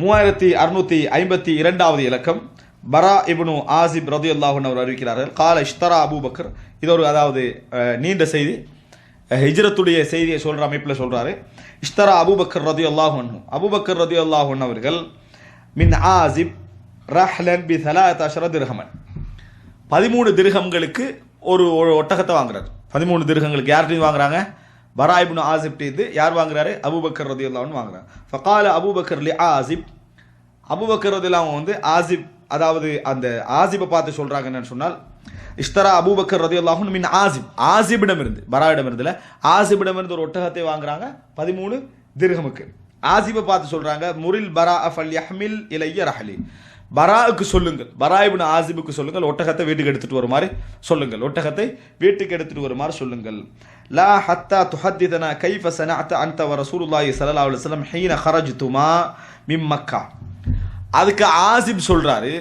3652வது இலக்கம் பரா இப்னு ஆசிப் ரலியல்லாஹு அன்ஹு அறிவிக்கிறார்கள். கால இஷ்தரா அபூபக்கர். இது ஒரு அதாவது நீண்ட செய்தி, ஹிஜ்ரத்துடைய செய்தியை சொல்ற அமைப்பில் சொல்றாரு. இஷ்தரா அபூபக்கர் ரலியல்லாஹு அன்ஹு, அபூபக்கர் ரலியல்லாஹு அன்ஹு அவர்கள் மின் ஆசிப் ரஹ்லன் பி 13 திர்ஹமன், 13 திர்ஹம்களுக்கு ஒரு ஒட்டகத்தை வாங்குறாரு. 13 திர்ஹங்களுக்கு யார்கிட்ட வாங்குறாங்க? பரா இப்னு ஆசிப் இது யார் வாங்குறாரு? அபூபக்கர் ரலியல்லாஹு அன்ஹு வாங்குறாங்க. ஃபகால அபூபக்கர் லி ஆசிப், அபூபக்கர் ரலியல்லாஹு வந்து ஆசிப், அதாவது அந்த ஆசிபை பார்த்து சொல்றாங்க என்னன்னு சொன்னால், இஷ்தரா அபூபக்கர் ரலியல்லாஹு அன்ஹு மின் ஆசிப், ஆசிபிடம் இருந்து, பராவிடம் இருந்துல ஆசிபிடம் இருந்து ஒரு ஒட்டகத்தை வாங்குறாங்க 13 திர்ஹமுக்கு. ஆசிபை பார்த்து சொல்றாங்க, முரில் பரா ஃபல்யஹ்மில் இலைய ரஹலி, பராவுக்கு சொல்லுங்கள், பரா இப்னு ஆசிபுக்கு சொல்லுங்கள், ஒட்டகத்தை வீட்டுக்கு எடுத்துட்டு வருமாறு சொல்லுங்கள், ஒட்டகத்தை வீட்டுக்கு எடுத்துட்டு வருமாறு சொல்லுங்கள். லா ஹத்தா துஹத்திதனா கைஃப சனஅத அன்த வ ரசூலுல்லாஹி ஸல்லல்லாஹு அலைஹி வஸல்லம் ஹீன ஹரஜ்துமா மின் மக்கா. அதுக்கு ஆசிப் சொல்றாரு,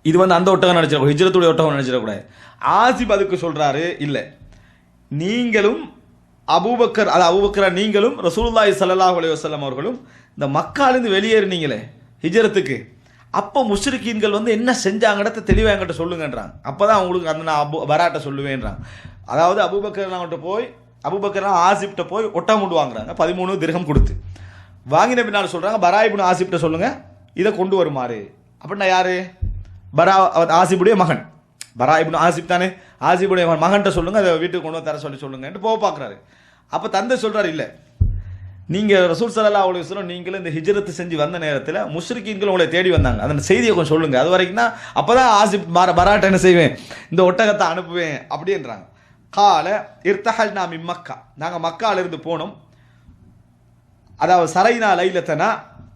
இது வந்து அந்த ஒட்டகம் நினைச்சிடக்கூடாது, ஹிஜ்ரத்துடைய ஒட்டகம் நினைச்சிடக்கூடாது. ஆசிப் அதுக்கு சொல்றாரு, இல்லை நீங்களும் அபூபக்கர், அது அபூபக்கர் நீங்களும் ரசூலுல்லாஹி ஸல்லல்லாஹு அலைஹி வஸல்லம் அவர்களும் இந்த மக்காலிருந்து வெளியேறினீங்களே ஹிஜ்ரத்துக்கு, அப்போ முஷ்ரிக்கீன்கள் வந்து என்ன செஞ்சாங்கன்றத தெளிவாக என்கிட்ட சொல்லுங்கன்றாங்க. அப்போதான் உங்களுக்கு அந்த நான் பராட்ட சொல்லுவேன்றாங்க. அதாவது அபூபக்கர் போய், அபூபக்கர் ஆசிப்ட போய் ஒட்டகம் கொண்டு வாங்குறாங்க 13 திர்ஹம் கொடுத்து. வாங்கின பின்னால் சொல்றாங்க, பரா இப்னு ஆசிப்ட சொல்லுங்க இதை கொண்டு வருமாறு. அப்படின்னா யாரு? பரா ஆசிபுடைய மகன், பரா இப்னு ஆசிப் தானே, ஆசிபுடைய மகன்கிட்ட சொல்லுங்க அதை வீட்டுக்கு கொண்டு தர சொல்லுங்கன்ட்டு போக பார்க்குறாரு. அப்போ தந்தை சொல்றாரு, இல்லை நீங்கள் ரசூல் ஸல்லல்லாஹு அலைஹி வஸல்லம் நீங்களும் இந்த ஹிஜ்ரத்து செஞ்சு வந்த நேரத்தில் முஷ்ரிக்கீன்கள் உங்களை தேடி வந்தாங்க, அந்த செய்தியை கொஞ்சம் சொல்லுங்க, அது வரைக்கும் தான் அப்போதான் ஆசிப் பராட்ட என்ன செய்வேன், இந்த ஒட்டகத்தை அனுப்புவேன் அப்படின்றாங்க. கால இர்தஹல்னா மின் மக்கா, நாங்கள் மக்காலிருந்து போனோம், அதாவது சரைனா லைலத்தனா,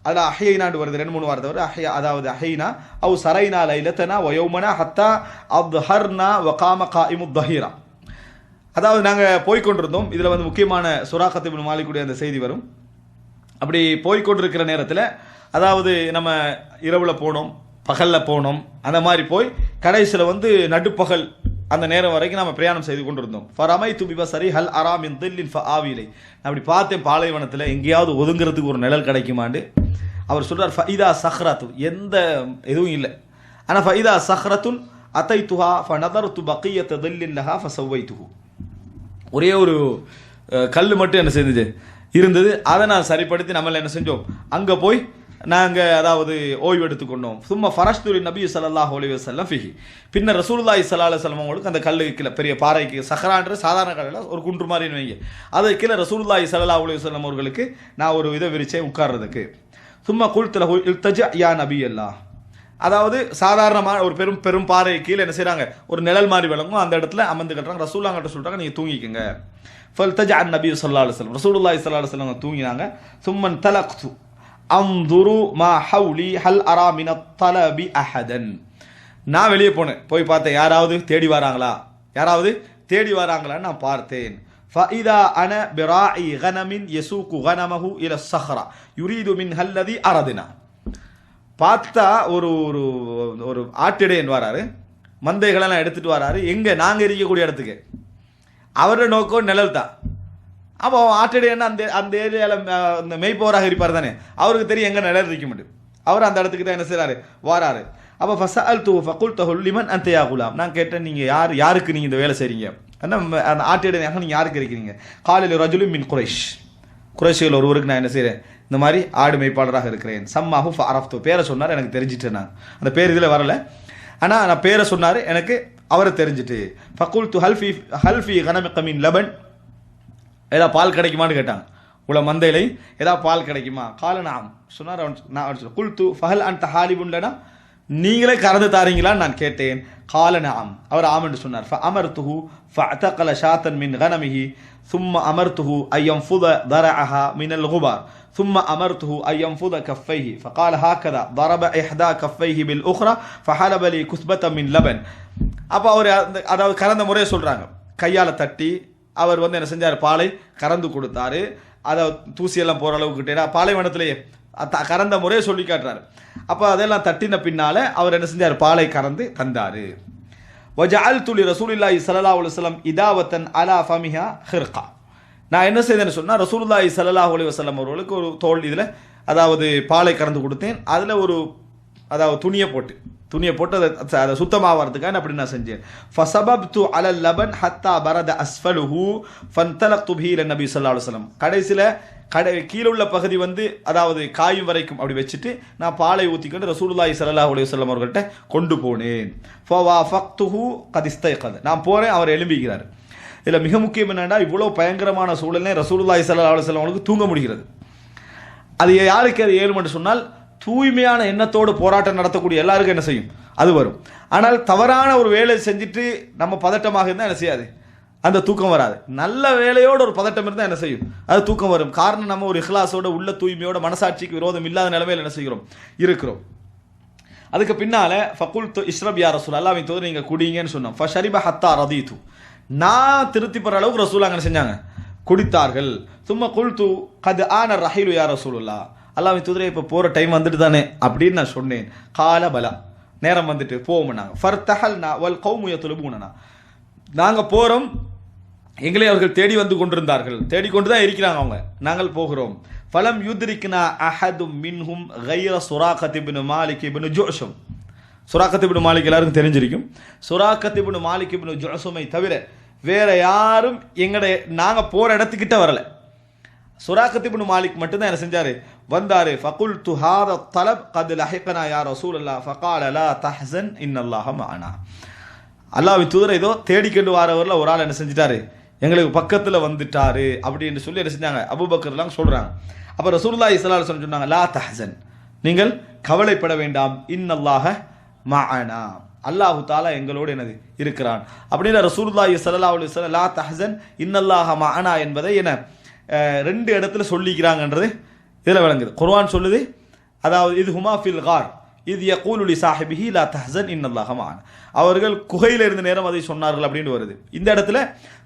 அதில் அஹைனாண்டு வருது, 2-3 வார்த்தை வருது, அஹையா அதாவது அஹைனா அவு சரைனா லைலத்தனா வயோமனா ஹத்தா அத்ஹர்னா வகாம காயிமு தஹீரா. அதாவது நாங்கள் போய்கொண்டிருந்தோம், இதில் வந்து முக்கியமான சுராகத் இப்னு மாலிக்குடைய அந்த செய்தி வரும். அப்படி போய்கொண்டிருக்கிற நேரத்தில், அதாவது நம்ம இரவில் போனோம், பகலில் போனோம், அந்த மாதிரி போய் கடைசியில் வந்து நடுப்பகல் அந்த நேரம் வரைக்கும் நம்ம பிரயாணம் செய்து கொண்டிருந்தோம். ஃபரமை துபிப சரி ஹல் அராமின் தில்லின் ஆவிலை, நான் அப்படி பார்த்தேன் பாலைவனத்தில் எங்கேயாவது ஒதுங்கிறதுக்கு ஒரு நிழல் கிடைக்குமாண்டு. அவர் சொல்றார், ஃபைதா சஹ்ரத்து, எந்த எதுவும் இல்லை, ஆனால் ஃபைதா சஹ்ரத்துன் அத்தை துஹா ஃபனதர் து பக்கியத்த தில்லின் லஹா ஃபசவை துஹு, ஒரே ஒரு கல் மட்டும் என்ன செஞ்சது இருந்தது, அதை நான் சரிப்படுத்தி நம்மள என்ன செஞ்சோம், அங்கே போய் நாங்கள் அதாவது ஓய்வு எடுத்துக்கொண்டோம். சும்மா ஃபரஷ்துரி நபி ஸல்லல்லாஹு அலைஹி வஸல்லம் ஃபிஹி, பின்னர் ரசூலுல்லாஹி ஸல்லல்லாஹு அலைஹி வஸல்லம் அவங்களுக்கு அந்த கல்லுக்கு கீழே, பெரிய பாறைக்கு, சஹரான்ற சாதாரண கல்லில் ஒரு குன்று மாதிரி வைங்க, அது கீழே ரசூலுல்லாஹி ஸல்லல்லாஹு அலைஹி வஸல்லம் அவர்களுக்கு நான் ஒரு இதை விரிச்சேன் உட்கார்றதுக்கு. சும்மா குல்து லஹு இல்தஜா யா நபி அல்லாஹ், அதாவது சாதாரணமாக ஒரு பெரும் பாறை கீழே என்ன செய்கிறாங்க, ஒரு நிழல் மாதிரி விளங்கும், அந்த இடத்துல அமர்ந்து கட்டுறாங்க. ரசூலுல்லாஹ்கிட்ட சொல்கிறாங்க, நீங்கள் தூங்கிக்கங்க. ஃபல்தஜா நபி ஸல்லல்லாஹு அலைஹி வஸல்லம், ரசூலுல்லாஹி ஸல்லல்லாஹு அலைஹி வஸல்லம் தூங்கினாங்க. சும்மன் தலக்து அன்துரு மா ஹவுலி ஹல் அரா மினத் தலபி அஹதன், நான் வெளியே போனேன், போய் பார்த்தேன் யாராவது தேடி வராங்களா, யாராவது தேடி வராங்களான்னு நான் பார்த்தேன். ஃபஇதா அன பிராஇ கனமின் யசூகு கனமஹு இல ஸஹ்ரா யுரீது மின்ஹா அல்லதி அரதுனா, பார்த்தா ஒரு ஒரு ஒரு ஆட்டிடையன் வராரு, மந்தைகளெல்லாம் எடுத்துட்டு வராரு, எங்கே நாங்கள் இருக்கக்கூடிய இடத்துக்கு, அவரோட நோக்கம் நிழல் தான். அப்போ ஆட்டிடையன்னா அந்த அந்த ஏரியாவில் அந்த மெய்ப்போராக இருப்பார் தானே, அவருக்கு தெரியும் எங்கே நிழல் இருக்க முடியும், அவர் அந்த இடத்துக்கு தான் என்ன செய்கிறாரு, வாராரு. அப்போ ஃபஸஅல்து ஃபகுல்து லிமன் அன்த யா குலாம், நான் கேட்டேன் நீங்கள் யாருக்கு நீங்கள் இந்த வேலை செய்கிறீங்க, அந்த ஆட்டிடையனாக நீங்கள் யாருக்கு இருக்கிறீங்க? காலில் ரஜுலு மின் குரைஷ், குறைஷிகள் ஒருவருக்கு நான் என்ன செய்கிறேன், இந்த மாதிரி ஆடு மேய்ப்பாளராக இருக்கிறேன். சம்மாஹு ஃபஅரஃப்து, பேரை சொன்னார், எனக்கு தெரிஞ்சிட்டேன், நான் அந்த பேர் இதில் வரலை, ஆனால் நான் பேரை சொன்னார், எனக்கு அவரை தெரிஞ்சிட்டு. ஃபகுல்து ஹல்ஃபி கனமிக மின் லபன், ஏதாவது பால் கிடைக்குமான்னு கேட்டாங்க, உள்ள மந்தையில ஏதாவது பால் கிடைக்குமா? கால நாம் சொன்னார், நான் குல்து ஃபஹல் அன்த ஹாலிபுன் லனா, நீங்களே கறந்து தாரீங்களான்னு நான் கேட்டேன். கால நாம், அவர் ஆம் என்று சொன்னார். ஃபஅமர்துஹு ஃபஅதகல ஷாத்தன் மின் கனமிஹி ثم أمرته أن ينفض ذرعها من الغبار ثم أمرته أن ينفض كفيه فقال هكذا ضرب إحدى كفيه بالأخرى فحلب لي كثبة من لبن. அப்போ அவர் அதாவது கறந்த முறையை சொல்கிறாங்க, கையால் தட்டி அவர் வந்து என்ன செஞ்சார், பாலை கறந்து கொடுத்தாரு, அதை தூசியெல்லாம் போகிற அளவுக்கு கிட்டே பாலைவனத்திலேயே கறந்த முறையை சொல்லி காட்டுறாரு. அப்போ அதெல்லாம் தட்டின பின்னால் அவர் என்ன செஞ்சார், பாலை கறந்து தந்தார். வஜஅல்து லி ரசூலில்லாஹி ஸல்லல்லாஹு அலைஹி வஸல்லம் இதாவத்தன் அலா ஃபமிஹா ஹிர்கா, நான் என்ன செய்தேன்னு சொன்னால் ரசூலுல்லாஹி ஸல்லல்லாஹு அலைஹி வஸல்லம் அவர்களுக்கு ஒரு தோல் இதில் அதாவது பாலை கறந்து கொடுத்தேன். அதில் ஒரு அதாவது துணியை போட்டு அதை சுத்தமாகறதுக்காக அப்படி நான் செஞ்சேன். ஃபஸபப்து அலல் லபன் ஹத்தா பரத அஸ்ஃபலுஹு ஃபன்தலக்து பிஹி இலன் நபி ஸல்லல்லாஹு அலைஹி வஸல்லம். கடைசியில் கீழே உள்ள பகுதி வந்து அதாவது காயும் வரைக்கும் அப்படி வச்சுட்டு நான் பாலை ஊற்றிக்கிட்டு ரசூலுல்லாஹி ஸல்லல்லாஹு அலைஹி வஸல்லம் அவர்கள்ட்ட கொண்டு போனேன். ஃபவாஃபக்துஹு கத் இஸ்தைகத. நான் போறேன், அவர் எழும்பிக்கிறார். இதில் மிக முக்கியம் என்னன்னா, இவ்வளோ பயங்கரமான சூழலே ரசூலுல்லாஹி ஸல்லல்லாஹு அலைஹி வஸல்லம் அவங்களுக்கு தூங்க முடிகிறது. அது யாருக்கு அது ஏழுமென்று சொன்னால் தூய்மையான எண்ணத்தோடு போராட்டம் நடத்தக்கூடிய எல்லாருக்கும் என்ன செய்யும், அது வரும். ஆனால் தவறான ஒரு வேலை செஞ்சுட்டு நம்ம பதட்டமாக இருந்தால் என்ன செய்யாது, அந்த தூக்கம் வராது. நல்ல வேலையோட ஒரு பதட்டம் இருந்தால் என்ன செய்யும், அது தூக்கம் வரும். காரணம் நம்ம ஒரு இஹ்லாஸோட உள்ள தூய்மையோட மனசாட்சிக்கு விரோதம் இல்லாத நிலைமையில் என்ன செய்கிறோம், இருக்கிறோம். அதுக்கு பின்னால ஃபகுல்து இஷ்ரப் யா ரசூல், அல்லாஹ்வின் தூதர் நீங்க குடிங்கன்னு சொன்னோம். ஃபஷரிப ஹத்தா ரதீது, நான் திருப்தி பெற அளவுக்கு ரசூல் அங்கே செஞ்சாங்க, குடித்தார்கள். சும்மா குல்து கத் ஆன ரஹீலு யா ரசூலுல்லா, அல்லாஹ்வின் தூதரே இப்போ போகிற டைம் வந்துட்டு தானே அப்படின்னு நான் சொன்னேன். கால பலா, நேரம் வந்துட்டு போவோம்னாங்க. ஃபர்தஹல்னா வல் கௌமு யத்லுபூனனா, நாங்கள் போகிறோம், எங்களை அவர்கள் தேடி வந்து கொண்டிருந்தார்கள், தேடிக்கொண்டு தான் இருக்கிறாங்க அவங்க, நாங்கள் போகிறோம். ஃபலம் யுத்ரிக்னா அஹதும் மின்ஹும் கைர சுராகத் இப்னு மாலிக் இப்னு ஜுஅஷும். சுராகத் இப்னு மாலிக் எல்லாருக்கும் தெரிஞ்சிருக்கும். சுராகத் இப்னு மாலிக் இப்னு ஜுஅஷுமை தவிர வேற யாரும் நாங்கள் போகிற இடத்துக்கிட்ட வரல. சுராகத் இப்னு மாலிக் மட்டும்தான் என்ன செஞ்சாரு, வந்தாரு. ஃபகுல்து ஹாதா தலப் கத் லஹிகனா யா ரசூலல்லாஹ் ஃபகால லா தஹ்சன் இன்னல்லாஹ மஅனா. அல்லாஹ்வின் தூதர் ஏதோ தேடிக்கொண்டு வரவரில் ஒரு ஆள் என்ன செஞ்சிட்டாரு, எங்களுக்கு பக்கத்தில் வந்துட்டாரு அப்படின்னு சொல்லி என்ன செஞ்சாங்க, அபூபக்கர்லாம் சொல்றாங்க. அப்போ ரசூலுல்லாஹி ஸல்லல்லாஹு அலைஹி வஸல்லம் சொன்னாங்க, லா தஹ்சன், நீங்கள் கவலைப்பட வேண்டாம், இன்னல்லாஹ மஅனா, அல்லாஹு தாலா எங்களோடு என்னது இருக்கிறான் அப்படின்னு ரசூலுல்லாஹி ஸல்லல்லாஹு அலைஹி வஸல்லம் லா தஹ்சன் இன்னல்லாஹ மஅனா என்பதை என்ன ரெண்டு இடத்துல சொல்லிக்கிறாங்கன்றது இதில் விளங்குது. குர்ஆன் சொல்லுது, அதாவது இது ஹுமா ஃபில் கார் இது யகூலு லி சாஹிபிஹி லா தஹ்சன் இன்னல்லாஹ மஅனா, அவர்கள் குகையில் இருந்த நேரம் அதை சொன்னார்கள் அப்படின்னு வருது. இந்த இடத்துல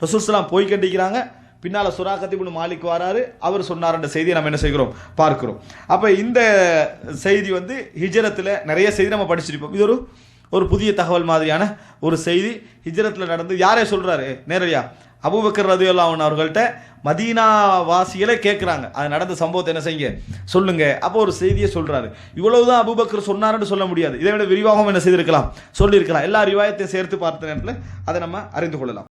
ரசூல் ஸல்லல்லாஹு போய் கண்டிக்கிறாங்க, பின்னால் சுராகத் இப்னு மாலிக் வராரு, அவர் சொன்னார்ன்ற செய்தியை நம்ம என்ன செய்கிறோம், பார்க்கிறோம். அப்போ இந்த செய்தி வந்து ஹிஜ்ரத்தில் நிறைய செய்தி நம்ம படிச்சிருப்போம். இது ஒரு புதிய தகவல் மாதிரியான ஒரு செய்தி. ஹிஜ்ரத்தில் நடந்து யாரே சொல்றாரு நேரடியா, அபூபக்கர் ரலியல்லாஹு அன்ஹு அவர்கள்ட்ட மதீனா வாசிகளே கேட்குறாங்க, அது நடந்த சம்பவத்தை என்ன செய்யுங்க சொல்லுங்க. அப்போ ஒரு செய்தியை சொல்றாரு. இவ்வளவுதான் அபூபக்கர் சொன்னாருன்னு சொல்ல முடியாது, இதை விட விரிவாகவும் என்ன செய்திருக்கலாம், சொல்லியிருக்கலாம். எல்லா ரிவாயத்தையும் சேர்த்து பார்த்த நேரத்தில் அதை நம்ம அறிந்து கொள்ளலாம்.